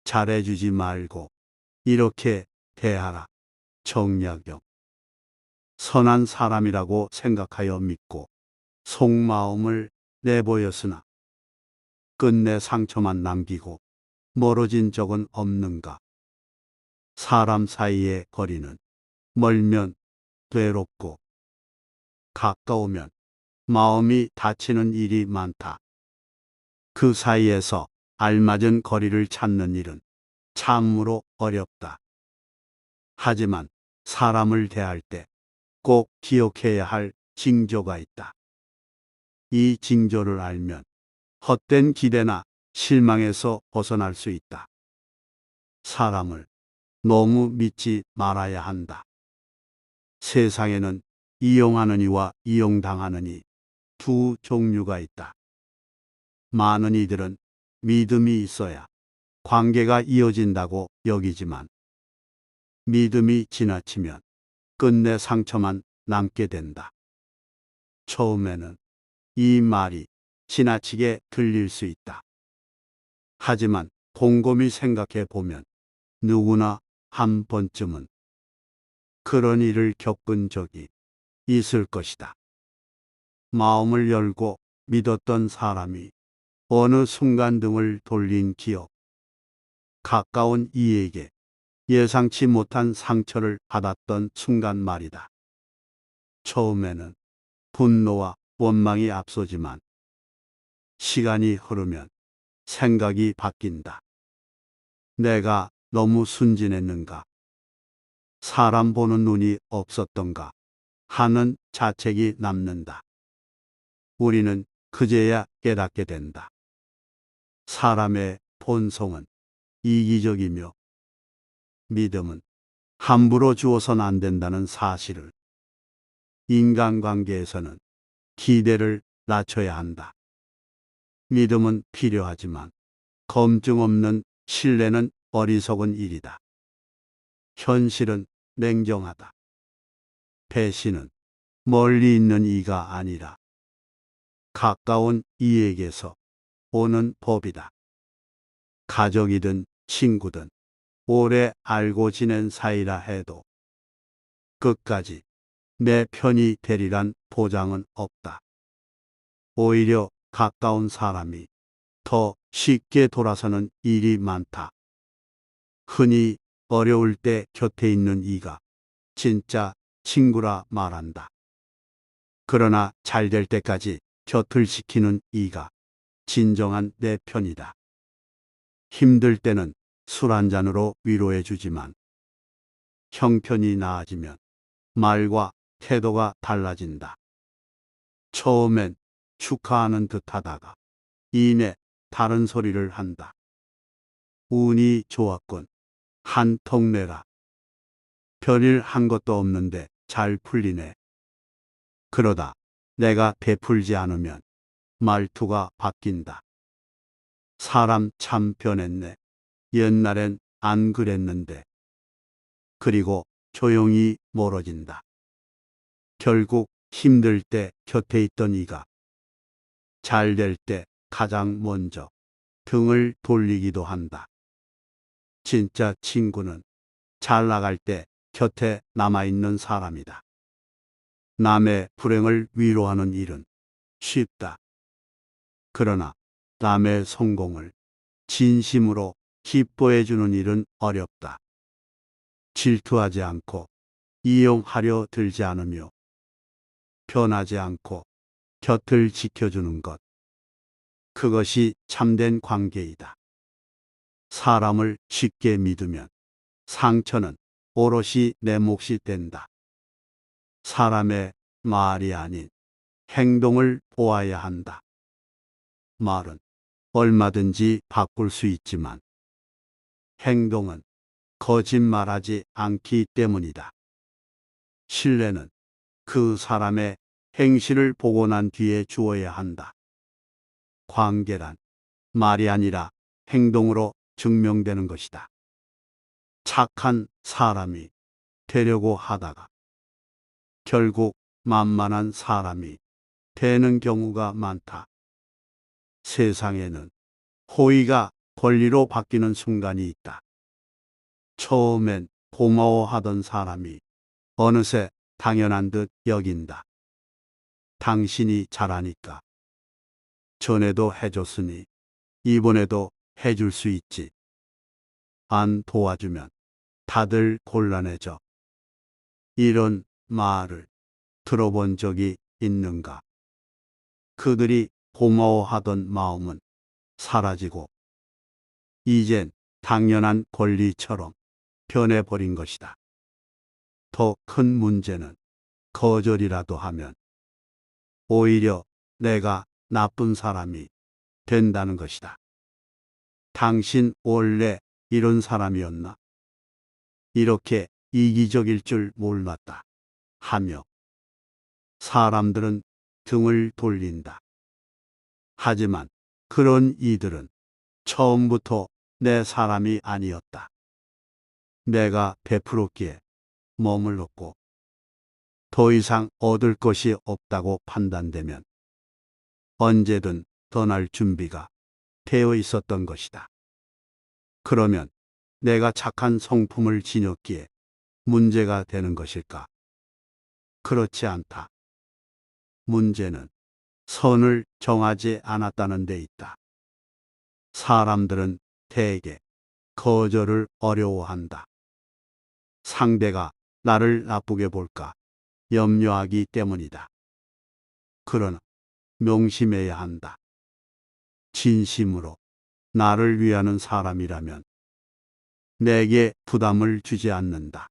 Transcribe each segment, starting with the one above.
잘해주지 말고 이렇게 대하라. 정약용. 선한 사람이라고 생각하여 믿고 속마음을 내보였으나 끝내 상처만 남기고 멀어진 적은 없는가. 사람 사이의 거리는 멀면 괴롭고 가까우면 마음이 다치는 일이 많다. 그 사이에서 알맞은 거리를 찾는 일은 참으로 어렵다. 하지만 사람을 대할 때 꼭 기억해야 할 징조가 있다. 이 징조를 알면 헛된 기대나 실망에서 벗어날 수 있다. 사람을 너무 믿지 말아야 한다. 세상에는 이용하는 이와 이용당하는 이 두 종류가 있다. 많은 이들은 믿음이 있어야 관계가 이어진다고 여기지만 믿음이 지나치면 끝내 상처만 남게 된다. 처음에는 이 말이 지나치게 들릴 수 있다. 하지만 곰곰이 생각해 보면 누구나 한 번쯤은 그런 일을 겪은 적이 있을 것이다. 마음을 열고 믿었던 사람이 어느 순간 등을 돌린 기억. 가까운 이에게 예상치 못한 상처를 받았던 순간 말이다. 처음에는 분노와 원망이 앞서지만 시간이 흐르면 생각이 바뀐다. 내가 너무 순진했는가? 사람 보는 눈이 없었던가? 하는 자책이 남는다. 우리는 그제야 깨닫게 된다. 사람의 본성은 이기적이며 믿음은 함부로 주어선 안 된다는 사실을. 인간관계에서는 기대를 낮춰야 한다. 믿음은 필요하지만 검증 없는 신뢰는 어리석은 일이다. 현실은 냉정하다. 배신은 멀리 있는 이가 아니라 가까운 이에게서 오는 법이다. 가족이든 친구든 오래 알고 지낸 사이라 해도 끝까지 내 편이 되리란 보장은 없다. 오히려 가까운 사람이 더 쉽게 돌아서는 일이 많다. 흔히 어려울 때 곁에 있는 이가 진짜 친구라 말한다. 그러나 잘 될 때까지 곁을 지키는 이가 진정한 내 편이다. 힘들 때는 술 한 잔으로 위로해 주지만 형편이 나아지면 말과 태도가 달라진다. 처음엔 축하하는 듯 하다가 이내 다른 소리를 한다. 운이 좋았군. 한 통 내라. 별일 한 것도 없는데 잘 풀리네. 그러다 내가 베풀지 않으면 말투가 바뀐다. 사람 참 변했네. 옛날엔 안 그랬는데. 그리고 조용히 멀어진다. 결국 힘들 때 곁에 있던 이가 잘 될 때 가장 먼저 등을 돌리기도 한다. 진짜 친구는 잘 나갈 때 곁에 남아있는 사람이다. 남의 불행을 위로하는 일은 쉽다. 그러나 남의 성공을 진심으로 기뻐해 주는 일은 어렵다. 질투하지 않고 이용하려 들지 않으며 변하지 않고 곁을 지켜주는 것. 그것이 참된 관계이다. 사람을 쉽게 믿으면 상처는 오롯이 내 몫이 된다. 사람의 말이 아닌 행동을 보아야 한다. 말은 얼마든지 바꿀 수 있지만 행동은 거짓말하지 않기 때문이다. 신뢰는 그 사람의 행실을 보고 난 뒤에 주어야 한다. 관계란 말이 아니라 행동으로 증명되는 것이다. 착한 사람이 되려고 하다가 결국 만만한 사람이 되는 경우가 많다. 세상에는 호의가 권리로 바뀌는 순간이 있다. 처음엔 고마워하던 사람이 어느새 당연한 듯 여긴다. 당신이 잘하니까. 전에도 해줬으니 이번에도 해줄 수 있지. 안 도와주면 다들 곤란해져. 이런 말을 들어본 적이 있는가? 그들이 고마워하던 마음은 사라지고 이젠 당연한 권리처럼 변해버린 것이다. 더 큰 문제는 거절이라도 하면 오히려 내가 나쁜 사람이 된다는 것이다. 당신 원래 이런 사람이었나? 이렇게 이기적일 줄 몰랐다. 하며 사람들은 등을 돌린다. 하지만 그런 이들은 처음부터 내 사람이 아니었다. 내가 베풀었기에 머물렀고 더 이상 얻을 것이 없다고 판단되면 언제든 떠날 준비가 되어 있었던 것이다. 그러면 내가 착한 성품을 지녔기에 문제가 되는 것일까? 그렇지 않다. 문제는 선을 정하지 않았다는 데 있다. 사람들은 대개 거절을 어려워한다. 상대가 나를 나쁘게 볼까 염려하기 때문이다. 그러나 명심해야 한다. 진심으로 나를 위하는 사람이라면 내게 부담을 주지 않는다.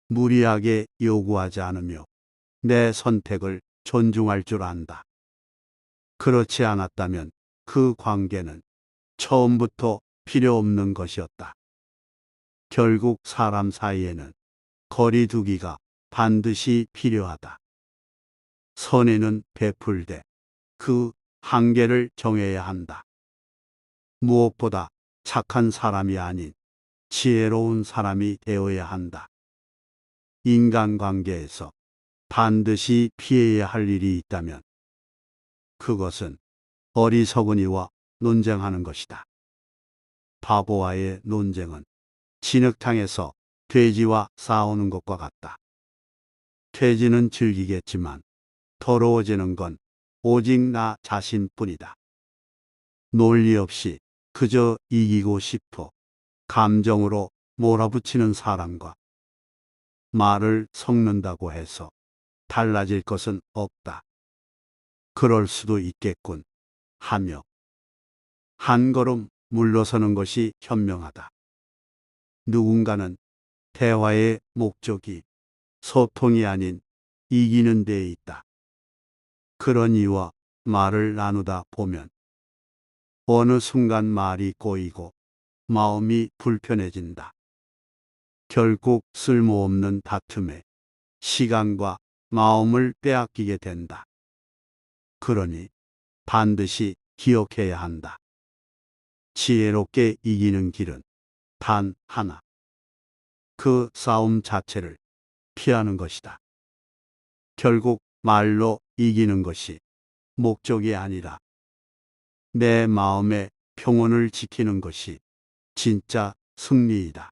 무리하게 요구하지 않으며 내 선택을 존중할 줄 안다. 그렇지 않았다면 그 관계는 처음부터 필요 없는 것이었다. 결국 사람 사이에는 거리두기가 반드시 필요하다. 선의는 베풀되 그 한계를 정해야 한다. 무엇보다 착한 사람이 아닌 지혜로운 사람이 되어야 한다. 인간관계에서 반드시 피해야 할 일이 있다면 그것은 어리석은 이와 논쟁하는 것이다. 바보와의 논쟁은 진흙탕에서 돼지와 싸우는 것과 같다. 돼지는 즐기겠지만 더러워지는 건 오직 나 자신뿐이다. 논리 없이 그저 이기고 싶어 감정으로 몰아붙이는 사람과 말을 섞는다고 해서 달라질 것은 없다. 그럴 수도 있겠군 하며 한 걸음 물러서는 것이 현명하다. 누군가는 대화의 목적이 소통이 아닌 이기는 데에 있다. 그런 이와 말을 나누다 보면 어느 순간 말이 꼬이고 마음이 불편해진다. 결국 쓸모없는 다툼에 시간과 마음을 빼앗기게 된다. 그러니 반드시 기억해야 한다. 지혜롭게 이기는 길은 단 하나. 그 싸움 자체를 피하는 것이다. 결국 말로 이기는 것이 목적이 아니라 내 마음의 평온을 지키는 것이 진짜 승리이다.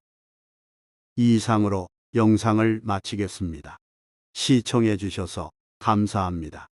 이상으로 영상을 마치겠습니다. 시청해 주셔서 감사합니다.